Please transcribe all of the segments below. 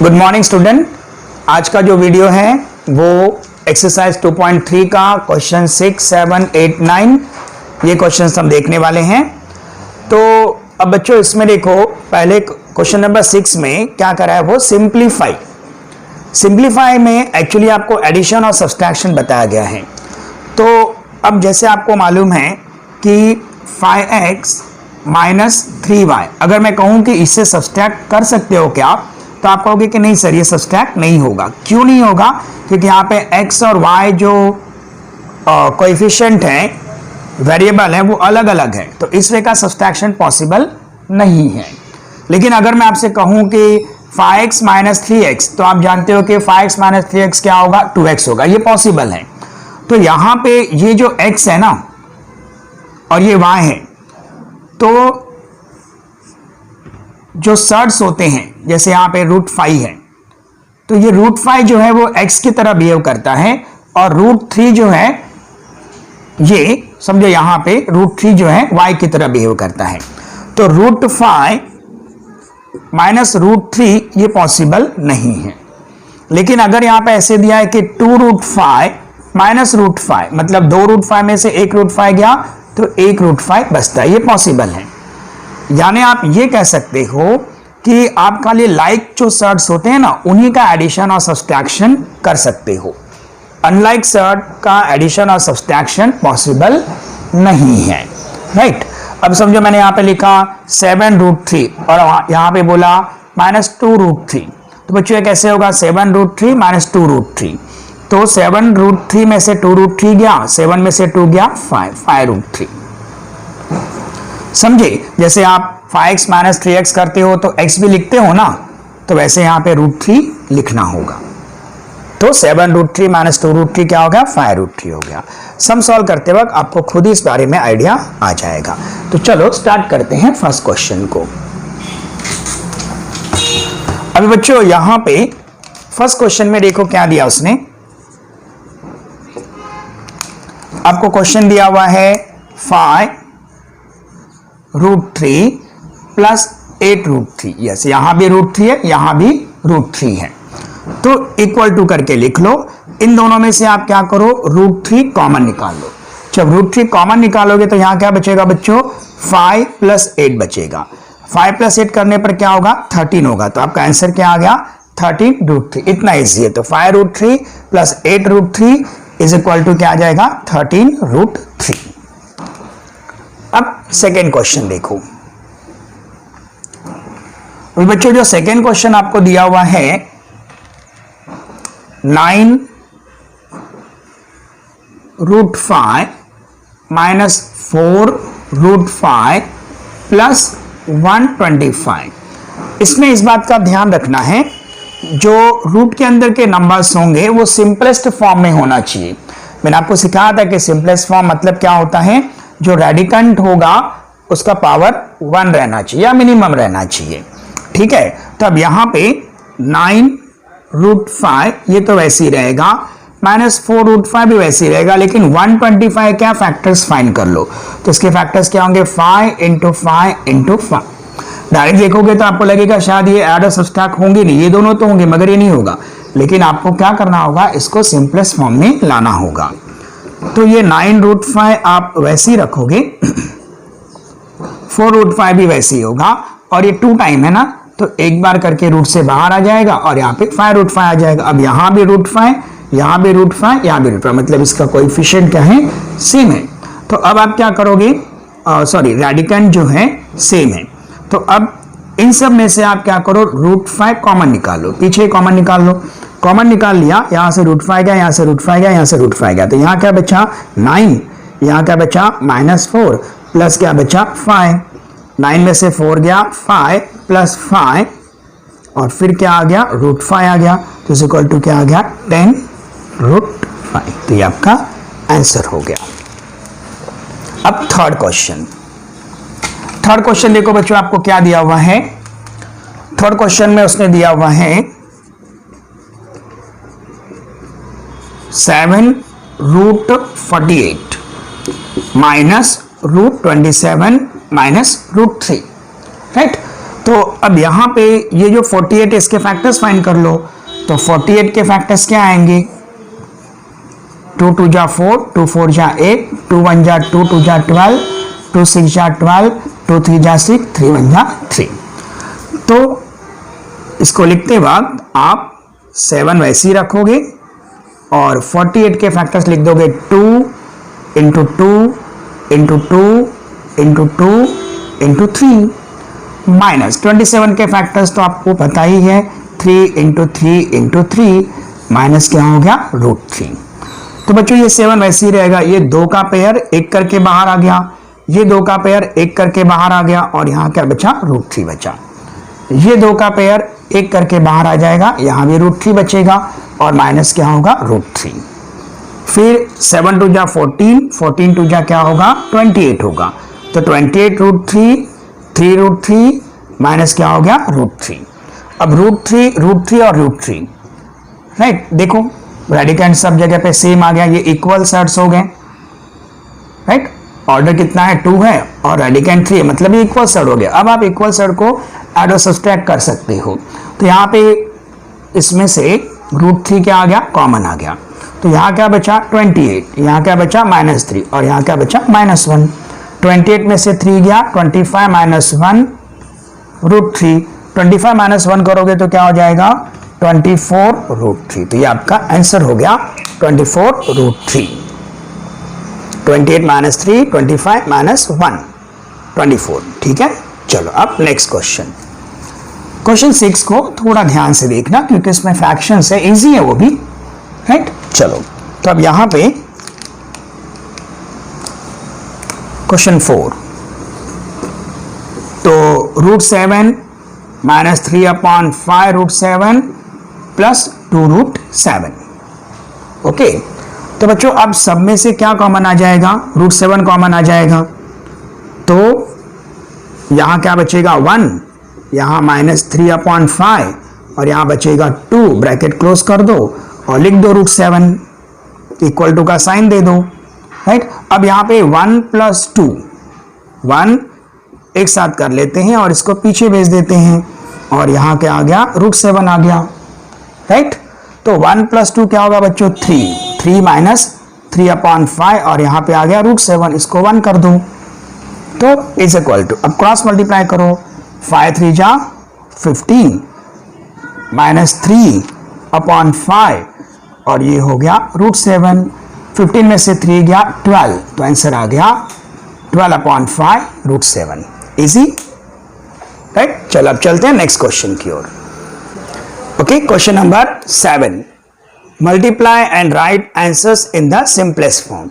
Good morning student. आज का जो वीडियो है वो एक्सरसाइज 2.3 का क्वेश्चन 6, 7, 8, 9 ये क्वेश्चंस हम देखने वाले हैं। तो अब बच्चों इसमें देखो, पहले क्वेश्चन नंबर 6 में क्या करा है वो सिंप्लीफाई में एक्चुअली आपको एडिशन और सब्सट्रैक्शन बताया गया है। तो अब जैसे आपको मालूम है कि 5x माइनस 3y, अगर मैं कहूं कि इससे सब्सट्रैक्ट कर सकते हो क्या, तो आप कहोगे कि नहीं सर ये सब्सट्रैक्ट नहीं होगा। क्यों नहीं होगा? क्योंकि यहाँ पे x और y जो कोएफिशिएंट है, वेरिएबल है, वो अलग अलग है, तो इस वे का सब्सट्रैक्शन पॉसिबल नहीं है। लेकिन अगर मैं आपसे कहूं कि 5x माइनस 3x, तो आप जानते हो कि 5x माइनस 3x क्या होगा, 2x होगा, ये पॉसिबल है। तो यहां पे ये जो x है ना और ये y है, तो जो सर्ड्स होते हैं, जैसे यहां पे √5 है, तो ये √5 जो है वो x की तरह बिहेव करता है, और √3 जो है ये समझो यहां पे √3 जो है y की तरह बिहेव करता है। तो √5 माइनस √3 ये पॉसिबल नहीं है। लेकिन अगर यहां पे ऐसे दिया है कि 2√5 माइनस √5, मतलब 2 √5 में से 1 √5 गया तो 1 √5 बचता है, ये पॉसिबल है। यानी आप ये कह सकते हो कि आप खाली लाइक जो सर्ड्स होते हैं ना, उन्हीं का एडिशन और सब्सट्रैक्शन कर सकते हो। अनलाइक सर्ड का एडिशन और सब्सट्रैक्शन पॉसिबल नहीं है, राइट। अब समझो मैंने यहां पे लिखा 7 √3 और यहां पे बोला माइनस 2 √3, तो बच्चों ये कैसे होगा? 7 √3 माइनस 2 √3, तो 7 √3 में से 2 √3 गया, 7 में से 2 गया 5 √3। समझे? जैसे आप 5x माइनस 3x करते हो तो x भी लिखते हो ना, तो वैसे यहां पे √3 लिखना होगा। तो 7 √3 माइनस 2 √3 क्या हो गया? 5 √3 हो गया। सम सॉल्व करते वक्त आपको खुद ही इस बारे में आइडिया आ जाएगा। तो चलो स्टार्ट करते हैं फर्स्ट क्वेश्चन को। अभी बच्चों यहां पे फर्स्ट क्वेश्चन में देखो क्या दिया उसने। आपको क्वेश्चन दिया हुआ है 5 √3 प्लस 8 √3। यस, यहां भी √3 है, यहां भी √3 है, तो इक्वल टू करके लिख लो। इन दोनों में से आप क्या करो, √3 कॉमन निकाल लो। जब √3 कॉमन निकालोगे तो यहां क्या बचेगा बच्चों? 5 प्लस 8 बचेगा। 5 प्लस 8 करने पर क्या होगा? 13 होगा। तो आपका आंसर क्या आ गया? 13 √3। इतना इजी है। तो 5 √3 प्लस 8 √3 इज इक्वल टू क्या आ जाएगा? 13 √3। अब सेकेंड क्वेश्चन देखो। बच्चों जो सेकेंड क्वेश्चन आपको दिया हुआ है 9 √5 माइनस 4 √5 प्लस 125। इसमें इस बात का ध्यान रखना है, जो रूट के अंदर के नंबर्स होंगे वो सिंपलेस्ट फॉर्म में होना चाहिए। मैंने आपको सिखाया था कि सिंपलेस्ट फॉर्म मतलब क्या होता है, जो रेडिकंट होगा उसका पावर 1 रहना चाहिए या मिनिमम रहना चाहिए, ठीक है। तो अब यहां पे 9 √5 ये तो वैसे ही रहेगा, माइनस 4 √5 भी वैसे ही रहेगा, लेकिन 125 क्या फैक्टर्स फाइंड कर लो। तो इसके फैक्टर्स क्या होंगे? 5 × 5 × 5। डायरेक्ट देखोगे तो आपको लगेगा शायद ये ऐड और सब्सट्रैक्ट होंगे नहीं, ये दोनों तो होंगे मगर ये नहीं होगा। लेकिन आपको क्या करना होगा, इसको सिंपलेस्ट फॉर्म में लाना होगा। तो ये 9 √5 आप वैसे ही रखोगे, 4 √5 भी वैसे ही होगा, और ये 2 टाइम है ना, तो एक बार करके रूट से बाहर आ जाएगा और यहाँ पे 5 √5 आ जाएगा। अब यहाँ भी √5, यहाँ भी √5, यहाँ भी √5, मतलब इसका कोएफिशिएंट क्या है? सेम है। तो अब आप क्या करोगे, सॉरी रेडिकंट जो है सेम है। तो अब इन सब में से आप क्या करो, √5 कॉमन निकालो, पीछे कॉमन निकाल लो। कॉमन निकाल लिया, यहां से √5 गया, यहां से √5 गया, यहां से √5 गया, तो यहां क्या बचा? 9। यहां क्या बचा? -4 प्लस क्या बचा? 5। 9 में से 4 गया, 5 प्लस 5 और फिर क्या आ गया? √5 आ गया। तो इज इक्वल टू क्या आ गया? 10 √5। तो ये आपका आंसर हो गया। अब थर्ड क्वेश्चन देखो बच्चों, आपको क्या दिया हुआ है। थर्ड क्वेश्चन में उसने दिया हुआ है 7 √48 माइनस √27 माइनस √3, राइट। तो अब यहाँ पे ये जो 48 इसके फैक्टर्स फाइंड कर लो। तो 48 के फैक्टर्स क्या आएंगे? 2 2 जा 4, 2 4 जा 8, 2 1 जा 2, 2 जा 12, 2 6 जा 12, 2 3 जा 6, 3 1 जा 3। तो इसको लिखते वक्त आप 7 वैसे ही रखोगे और 48 के फैक्टर्स लिख दोगे 2 into 2 into 2 into 2 into 3 minus 27 के फैक्टर्स तो आपको पता ही है 3 इंटू 3 इंटू 3 माइनस क्या हो गया? √3। तो बच्चों ये 7 वैसे ही रहेगा। ये 2 का पेयर एक करके बाहर आ गया, ये 2 का पेयर एक करके बाहर आ गया और यहाँ क्या बचा? √3 बचा। ये 2 का पेयर एक करके बाहर आ जाएगा, यहाँ भी √3 बचेगा और माइनस क्या होगा? √3। फिर 7 2 जा 14, 14 2 जा क्या होगा? 28 होगा। तो 28 √3, 3 √3 माइनस क्या हो गया? √3। अब √3 और √3 राइट, देखो रेडिकेंड सब जगह पे सेम आ गया, ये इक्वल सर्ट्स हो गए राइट। ऑर्डर कितना है? 2 है और रेडिकेंड 3 है, मतलब ये इक्वल सर्ट हो गया। अब आप इक्वल सर्ट को ऐड और सब्सट्रैक्ट कर सकते हो। तो यहाँ पे इसमें से √3 क्या आ गया? कॉमन आ गया। तो यहाँ क्या बचा? 28, यहाँ क्या बचा? -3 और यहाँ क्या बचा? -1। 28 में से 3 गया, 25 माइनस 1 √3। 25 माइनस 1 करोगे तो क्या हो जाएगा? 24 √3। तो ये आपका आंसर हो गया 24 √3। 28 माइनस 3, 25 माइनस 1, 24। ठीक है, चलो अब नेक्स्ट क्वेश्चन। क्वेश्चन 6 को थोड़ा ध्यान से देखना क्योंकि इसमें फ्रैक्शंस है, इजी है वो भी राइट। चलो तो अब यहां पे क्वेश्चन 4, तो √7 माइनस 3/5 √7 प्लस 2 √7। ओके, तो बच्चों अब सब में से क्या कॉमन आ जाएगा? √7 कॉमन आ जाएगा। तो यहां क्या बचेगा? 1, यहां -3/5 और यहां बचेगा 2, ब्रैकेट क्लोज कर दो और लिख दो √7 इक्वल टू का साइन दे दो राइट। अब यहां पे 1 + 2, 1 एक साथ कर लेते हैं और इसको पीछे भेज देते हैं और यहां क्या आ गया? √7 आ गया राइट। तो 1 + 2 क्या होगा बच्चों? 3 माइनस 3/5 और यहां पे आ गया √7, इसको 1 कर दो तो इज इक्वल टू, अब क्रॉस मल्टीप्लाई करो, 5 3 जा 15 माइनस 3/5 और ये हो गया √7। 15 में से 3 गया 12, तो आंसर आ गया 12/5 √7। Easy right. चलो अब चलते हैं नेक्स्ट क्वेश्चन की ओर। Okay, question number 7, multiply and write answers in the simplest form.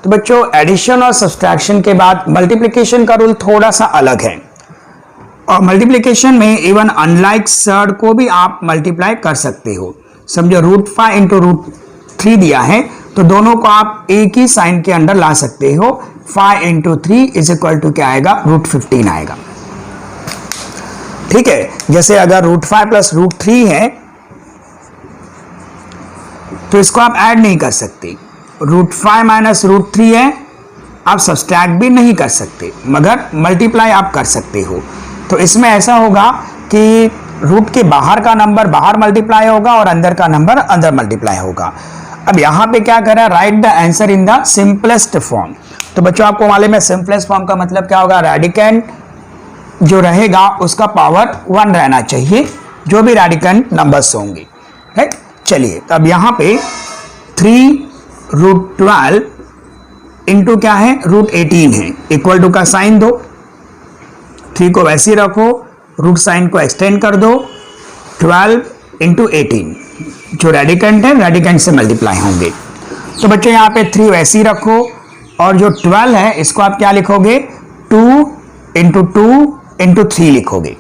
तो बच्चों एडिशन और सब्सट्रैक्शन के बाद मल्टीप्लिकेशन का रूल थोड़ा सा अलग है और मल्टीप्लिकेशन में इवन अनलाइक सर्ड को भी आप मल्टीप्लाई कर सकते हो। समझो √5 इंटू √3 दिया है तो दोनों को आप एक ही साइन के अंडर ला सकते हो। 5 इंटू 3 इज इक्वल टू क्या आएगा? √15 आएगा। ठीक है, जैसे अगर √5 प्लस √3 है तो इसको आप ऐड नहीं कर सकते। √5 माइनस √3 है, आप सब्सट्रैक्ट भी नहीं कर सकते, मगर मल्टीप्लाई आप कर सकते हो। तो इसमें ऐसा होगा कि रूट के बाहर का नंबर बाहर मल्टीप्लाई होगा और अंदर का नंबर अंदर मल्टीप्लाई होगा। अब यहां पे क्या करा? Right the answer in the simplest form. तो बच्चों आपको मालूम है सिंपलेस्ट फॉर्म का मतलब क्या होगा? रेडिकेंड जो रहेगा उसका पावर 1 रहना चाहिए, जो भी रेडिकेंड नंबर्स होंगे राइट। चलिए अब यहां पे 3 √12 इंटू क्या है? √18 है, इक्वल टू का साइन दो, 3 को वैसे ही रखो, रूट साइन को एक्सटेंड कर दो, 12 इंटू 18 जो रेडिकेंड है रेडिकेंड से मल्टीप्लाई होंगे। तो बच्चों यहाँ पे 3 वैसे ही रखो और जो 12 है इसको आप क्या लिखोगे? 2 इंटू 2 इंटू 3 लिखोगे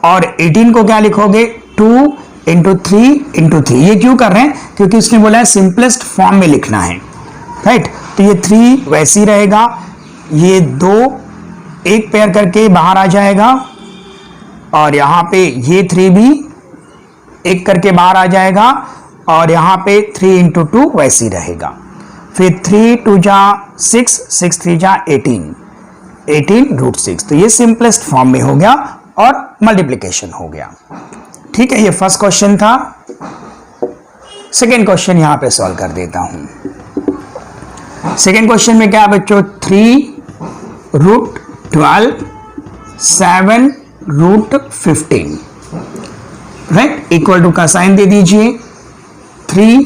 और 18 को क्या लिखोगे? 2 इंटू 3 इंटू 3। ये क्यों कर रहे हैं? क्योंकि उसने बोला है सिंपलेस्ट फॉर्म में लिखना है राइट। तो ये 3 वैसे ही रहेगा, ये 2 एक पेयर करके बाहर आ जाएगा और यहां पे ये 3 भी एक करके बाहर आ जाएगा और यहां पे 3 इंटू 2 वैसे ही रहेगा। फिर 3 2 जा 6, 6 3 जा 18, 18 √6। तो ये सिंपलेस्ट फॉर्म में हो गया और मल्टीप्लिकेशन हो गया। ठीक है, ये फर्स्ट क्वेश्चन था। सेकेंड क्वेश्चन यहां पे सॉल्व कर देता हूं। सेकेंड क्वेश्चन में क्या है बच्चों, 3√12 7√15, राइट, इक्वल टू का साइन दे दीजिए। 3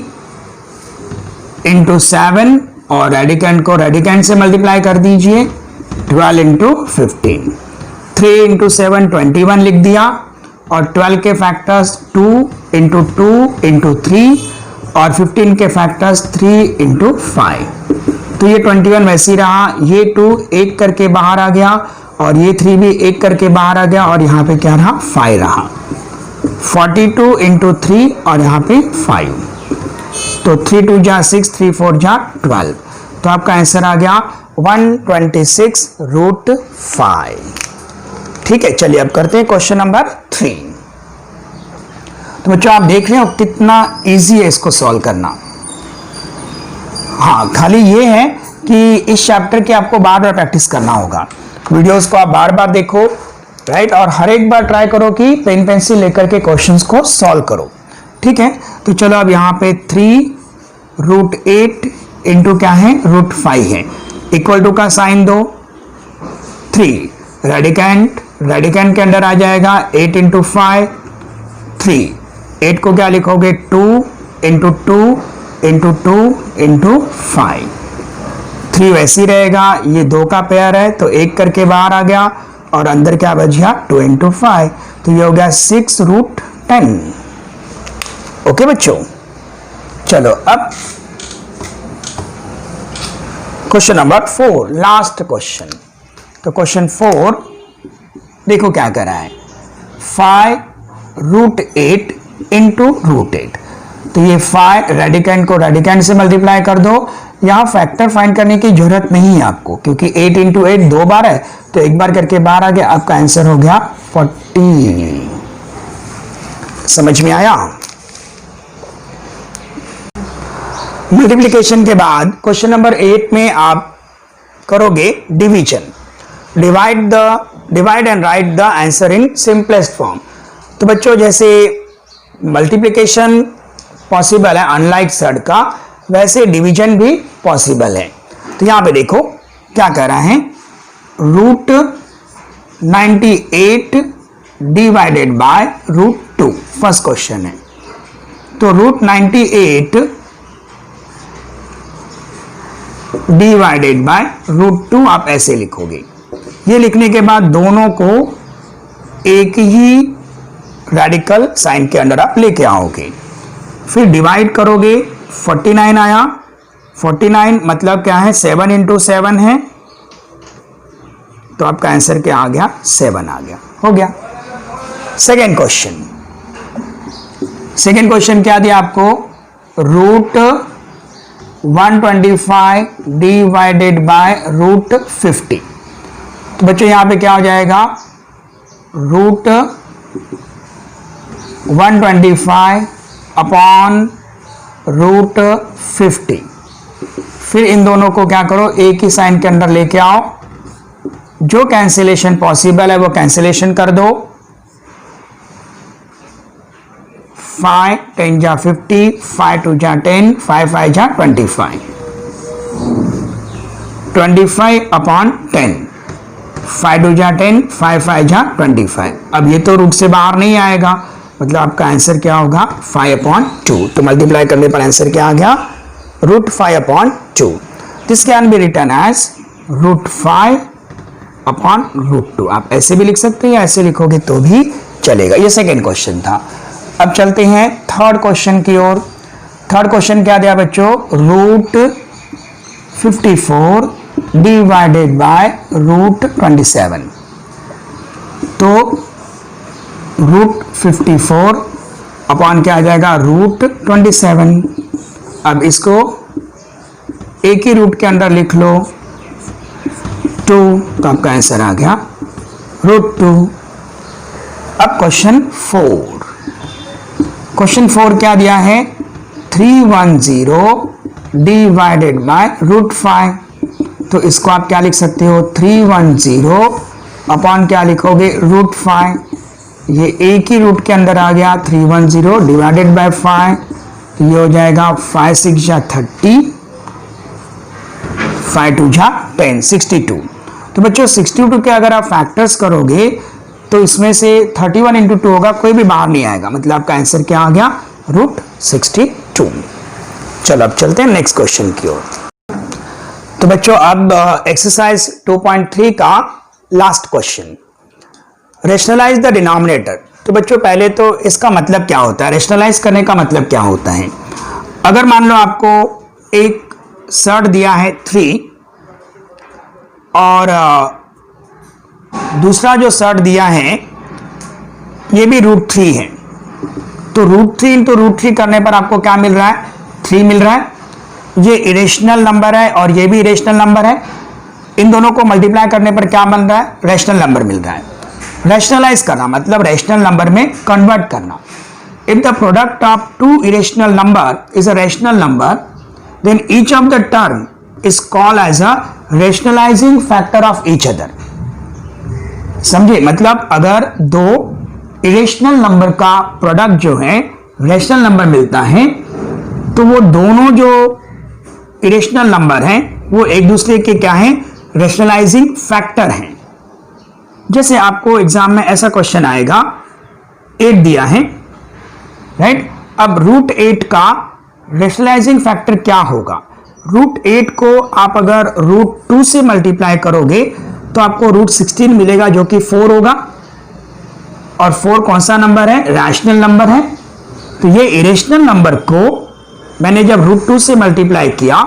इंटू 7 और रेडिकेंड को रेडिकेंड से मल्टीप्लाई कर दीजिए, 12 इंटू 15। 3 इंटू 7 21 लिख दिया, और 12 के फैक्टर्स 2 इंटू 2 इंटू 3, और 15 के फैक्टर्स 3 इंटू 5। तो ये 21 वैसे ही रहा, ये 2 एक करके बाहर आ गया, और ये 3 भी एक करके बाहर आ गया, और यहाँ पे क्या रहा, 5 रहा। 42 इंटू 3 और यहाँ पे 5, तो 3 2 जा 6, 3 4 जा 12। तो आपका आंसर आ गया 126√5। ठीक है, चलिए अब करते हैं क्वेश्चन नंबर 3। तो बच्चों आप देख रहे हो कितना इजी है इसको सॉल्व करना। हाँ, खाली ये है कि इस चैप्टर की आपको बार बार प्रैक्टिस करना होगा। वीडियोस को आप बार बार देखो, राइट, और हर एक बार ट्राई करो कि पेन पेंसिल लेकर के क्वेश्चंस को सॉल्व करो। ठीक है, तो चलो अब यहाँ पे 3√8 इंटू क्या है, √5 है, इक्वल टू का साइन दो। 3 रेडिकेंड के अंदर आ जाएगा 8 इंटू 5, 3। 8 को क्या लिखोगे, 2 इंटू 2 इंटू 2 इंटू 5। 3 वैसे ही रहेगा, ये 2 का पेयर है तो एक करके बाहर आ गया, और अंदर क्या बच गया, 2 इंटू 5, तो ये हो गया 6√10। ओके बच्चों, चलो अब क्वेश्चन नंबर 4, लास्ट क्वेश्चन। तो क्वेश्चन 4 देखो क्या कर रहा है, 5√8 इंटू √8। तो ये 5 रेडिकेंड को रेडिकेंड से मल्टीप्लाई कर दो। यहां फैक्टर फाइंड करने की जरूरत नहीं है आपको, क्योंकि 8 इंटू 8 2 बार है, तो एक बार करके बाहर आ गया। आपका आंसर हो गया 40। समझ में आया? मल्टीप्लिकेशन के बाद क्वेश्चन नंबर 8 में आप करोगे division. Divide and right the answer in simplest form. तो बच्चों जैसे मल्टीप्लिकेशन पॉसिबल है अनलाइक थर्ड का, वैसे डिवीजन भी पॉसिबल है। तो यहां पे देखो क्या कह रहा है, √98 डिवाइडेड बाय √2 फर्स्ट क्वेश्चन है। तो √98 डिवाइडेड बाय √2 आप ऐसे लिखोगे। ये लिखने के बाद दोनों को एक ही रेडिकल साइन के अंदर आप लेके आओगे, फिर डिवाइड करोगे। 49 आया, 49 मतलब क्या है, 7 इंटू 7 है, तो आपका आंसर क्या आ गया, 7 आ गया, हो गया। सेकेंड क्वेश्चन क्या दिया आपको, √125 डिवाइडेड बाय √50। तो बच्चों यहां पे क्या हो जाएगा, √125 अपॉन √50। फिर इन दोनों को क्या करो, एक ही साइन के अंदर लेके आओ। जो कैंसिलेशन पॉसिबल है वो कैंसिलेशन कर दो। 5 10 जा 50, 5 2 जा 10, 5 5 जा 25, 25 अपॉन 10, 5 2 जा 10, 5 5 जा 25। अब ये तो रूट से बाहर नहीं आएगा, मतलब आपका आंसर क्या होगा, 5/2। तो मल्टीप्लाई करने पर आंसर क्या आ गया, √5/2। This can be written as √5/√2। आप ऐसे भी लिख सकते हैं या ऐसे लिखोगे तो भी चलेगा। ये सेकेंड क्वेश्चन था। अब चलते हैं थर्ड क्वेश्चन की ओर। थर्ड क्वेश्चन क्या दिया बच्चों, √54 डिवाइडेड बाय √27। तो √54 अपॉन क्या आ जाएगा, √27। अब इसको एक ही रूट के अंदर लिख लो 2, तो आपका आंसर आ गया √2। अब क्वेश्चन 4 क्या दिया है, 310 डिवाइडेड बाय √5। तो इसको आप क्या लिख सकते हो, 310 अपॉन क्या लिखोगे, रूट 5, ये एक ही रूट के अंदर आ गया 310 डिवाइडेड बाय 5, तो ये हो जाएगा 5 6 जा 30, 5 2 जा 10, 62। तो बच्चों 62 के अगर आप फैक्टर्स करोगे तो इसमें से 31 इंटू 2 होगा, कोई भी बाहर नहीं आएगा, मतलब आपका आंसर क्या आ गया, रूट 62। चलो अब चलते हैं नेक्स्ट क्वेश्चन की ओर। तो बच्चों अब एक्सरसाइज 2.3 का last question, rationalise the denominator. तो बच्चों पहले तो इसका मतलब क्या होता है, रेशनलाइज करने का मतलब क्या होता है। अगर मान लो आपको एक सर्ट दिया है 3 और दूसरा जो सर्ट दिया है ये भी रूट 3 है, तो रूट 3 इंटू रूट 3 करने पर आपको क्या मिल रहा है, 3 मिल रहा है। ये इरेशनल नंबर है और ये भी इरेशनल नंबर है, इन दोनों को मल्टीप्लाई करने पर क्या बन रहा है, रैशनल नंबर मिल रहा है। रैशनलाइज करना मतलब रैशनल नंबर में कन्वर्ट करना। If the product of two irrational number is a rational number then each of the term is called as a rationalising factor of each other. समझे, मतलब अगर दो इरेशनल नंबर का product जो है rational number मिलता है तो वो दोनों जो इरेशनल नंबर हैं वो एक दूसरे के क्या हैं, रैशनलाइजिंग फैक्टर हैं। जैसे आपको एग्जाम में ऐसा क्वेश्चन आएगा, 8 दिया है, राइट। अब रूट 8 का रैशनलाइजिंग फैक्टर क्या होगा, रूट 8 को आप अगर रूट 2 से मल्टीप्लाई करोगे तो आपको रूट 16 मिलेगा जो कि 4 होगा, और 4 कौन सा नंबर है, रैशनल नंबर है। तो ये इरेशनल नंबर को मैंने जब रूट 2 से मल्टीप्लाई किया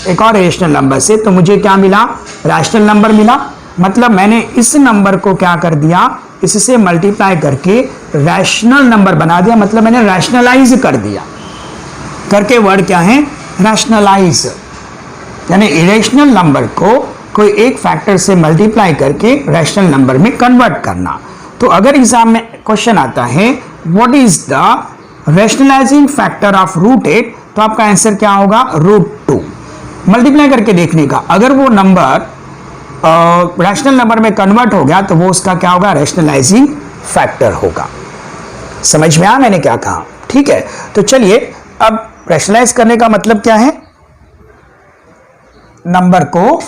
एक और इरेशनल नंबर से तो मुझे क्या मिला, रैशनल नंबर मिला। मतलब मैंने इस नंबर को क्या कर दिया, इससे मल्टीप्लाई करके रैशनल नंबर बना दिया, मतलब मैंने रैशनलाइज कर दिया। करके वर्ड क्या है, रैशनलाइज, यानी इरेशनल नंबर को कोई एक फैक्टर से मल्टीप्लाई करके रैशनल नंबर में कन्वर्ट करना। तो अगर एग्जाम में क्वेश्चन आता है what is the rationalising factor of root 8, तो आपका आंसर क्या होगा, रूट 2। मल्टीप्लाई करके देखने का, अगर वो नंबर रैशनल नंबर में कन्वर्ट हो गया तो वो उसका क्या होगा, रैशनलाइजिंग फैक्टर होगा। समझ में आया मैंने क्या कहा, ठीक है। तो चलिए अब रैशनलाइज करने का मतलब क्या है, नंबर को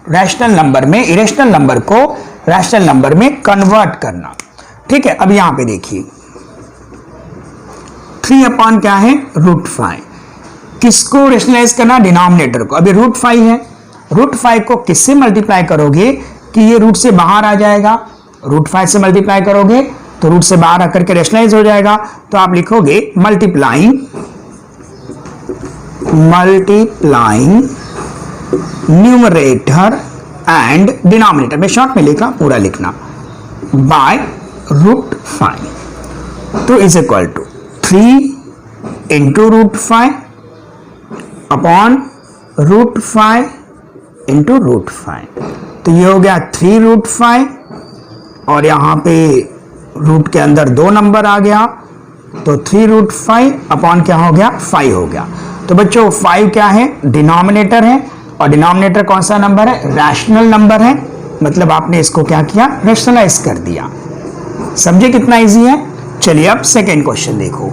रैशनल नंबर में, इरेशनल नंबर को रैशनल नंबर में कन्वर्ट करना, ठीक है। अब यहां पे देखिए 3 अपॉन क्या है, रूट 5, किसको रैशनलाइज करना, डिनोमिनेटर को। अभी रूट 5 है, रूट 5 को किससे मल्टीप्लाई करोगे कि ये रूट से बाहर आ जाएगा, रूट 5 से मल्टीप्लाई करोगे तो रूट से बाहर आकर के रैशनलाइज हो जाएगा। तो आप लिखोगे मल्टीप्लाइंग न्यूमरेटर एंड डिनोमिनेटर, में शॉर्ट में लिखा, पूरा लिखना, बाय रूट 5, तो is equal to 3 into root 5 upon root 5 into root 5, तो ये हो गया 3 रूट 5, और यहां पे रूट के अंदर 2 नंबर आ गया तो 3 रूट 5 अपॉन क्या हो गया, 5 हो गया। तो बच्चों 5 क्या है, डिनोमिनेटर है, और डिनोमिनेटर कौन सा नंबर है, रैशनल नंबर है, मतलब आपने इसको क्या किया, रैशनलाइज कर दिया। समझे कितना इजी है। चलिए अब सेकेंड क्वेश्चन देखो,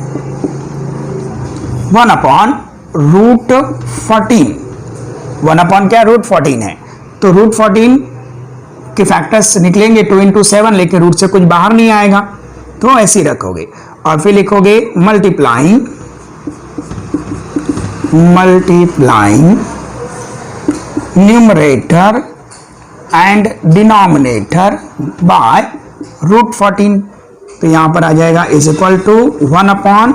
1 अपॉन रूट 14, 1 अपॉन क्या, रूट 14 है, तो रूट 14 के फैक्टर्स निकलेंगे 2 इंटू 7, लेकिन रूट से कुछ बाहर नहीं आएगा, तो ऐसे ही रखोगे, और फिर लिखोगे multiplying numerator and denominator by root 14, तो यहां पर आ जाएगा is equal to 1 upon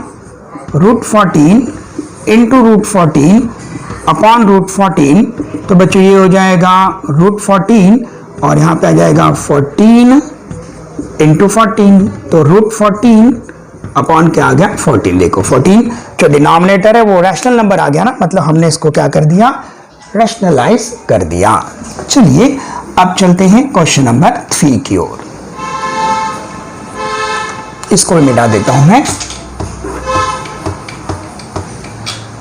root 14 into root 14 upon root 14, तो बच्चों ये हो जाएगा रूट 14, और यहां पे आ जाएगा 14 इंटू 14, तो रूट 14 अपॉन क्या आ गया, 14। देखो 14 जो डिनोमिनेटर है वो रैशनल नंबर आ गया ना, मतलब हमने इसको क्या कर दिया, रैशनलाइज कर दिया। चलिए अब चलते हैं क्वेश्चन नंबर 3 की ओर, इसको भी मिटा देता हूं मैं।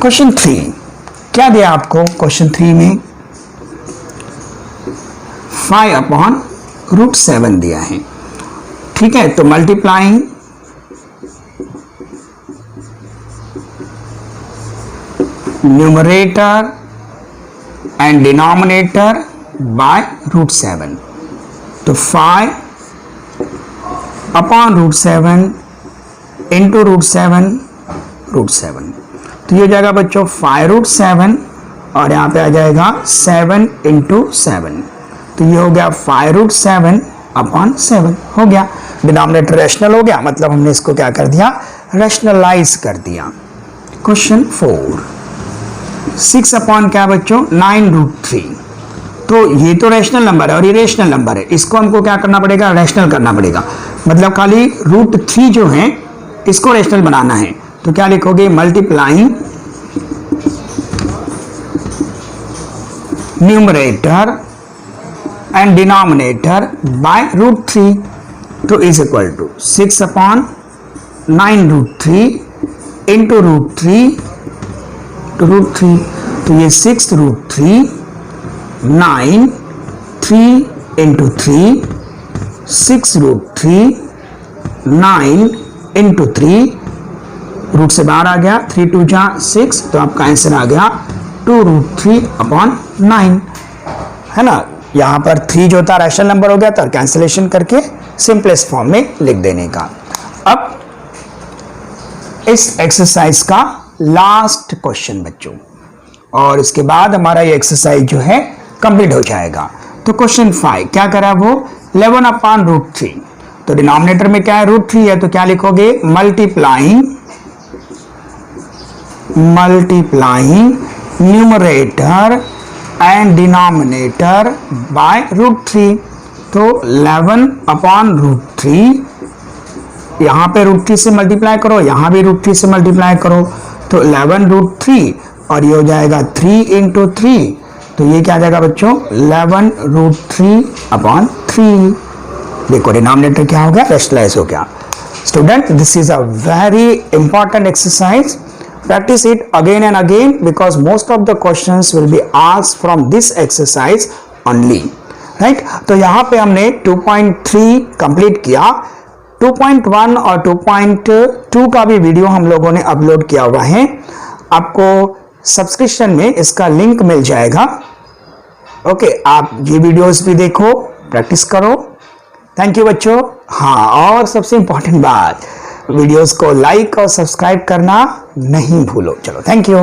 क्वेश्चन 3 क्या दिया आपको, क्वेश्चन 3 में 5 अपॉन √7 दिया है। ठीक है, तो multiplying numerator and denominator bye √7, तो 5 अपॉन √7 इंटू √7, तो ये हो जाएगा बच्चों 5√7 और यहाँ पे आ जाएगा 7 इंटू 7, तो ये हो गया 5√7 अपॉन 7 हो गया। डिनोमिनेटर रैशनल हो गया, मतलब हमने इसको क्या कर दिया, रैशनलाइज कर दिया। क्वेश्चन 4, 6 अपॉन क्या बच्चों 9√3, तो ये तो रैशनल नंबर है और ये रेशनल नंबर है, इसको हमको क्या करना पड़ेगा, रैशनल करना पड़ेगा, मतलब खाली √3 जो है इसको रैशनल बनाना है। तो क्या लिखोगे, multiplying numerator and denominator by √3, तो is equal to 6 upon 9√3 into √3 to √3, तो ये 6√3, 9, 3 इंटू 3, 6√3, 9 इंटू 3, रूट से बाहर आ गया, 3 2 जा 6, तो आपका आंसर आ गया 2√3 अपॉन 9, है ना। यहाँ पर 3 जो था रैशनल नंबर हो गया था, कैंसिलेशन करके सिंपलेस्ट फॉर्म में लिख देने का। अब इस एक्सरसाइज का लास्ट क्वेश्चन बच्चों, और इसके बाद हमारा ये एक्सरसाइज जो है कंप्लीट हो जाएगा। तो क्वेश्चन 5 क्या करा वो, 11 अपॉन √3, तो डिनोमिनेटर में क्या है √3 है, तो क्या लिखोगे, multiplying numerator and denominator by √3, तो 11 अपॉन √3, यहां पे √3 से मल्टीप्लाई करो, यहां भी √3 से मल्टीप्लाई करो, तो 11√3 और ये हो जाएगा 3 इंटू 3, तो ये क्या आ जाएगा बच्चों 11√3 अपॉन 3। देखो डिनोमिनेटर क्या हो गया, रैशनलाइज हो गया। Student, this is a very important exercise, practice it again and again because most of the questions will be asked from this exercise only, right? तो यहाँ पे हमने 2.3 कंप्लीट किया, 2.1 और 2.2 का भी वीडियो हम लोगों ने अपलोड किया हुआ है, आपको सब्सक्रिप्शन में इसका लिंक मिल जाएगा। ओके, आप ये वीडियोस भी देखो, प्रैक्टिस करो। थैंक यू बच्चों। हाँ, और सबसे इंपॉर्टेंट बात, वीडियोस को लाइक और सब्सक्राइब करना नहीं भूलो। चलो, थैंक यू।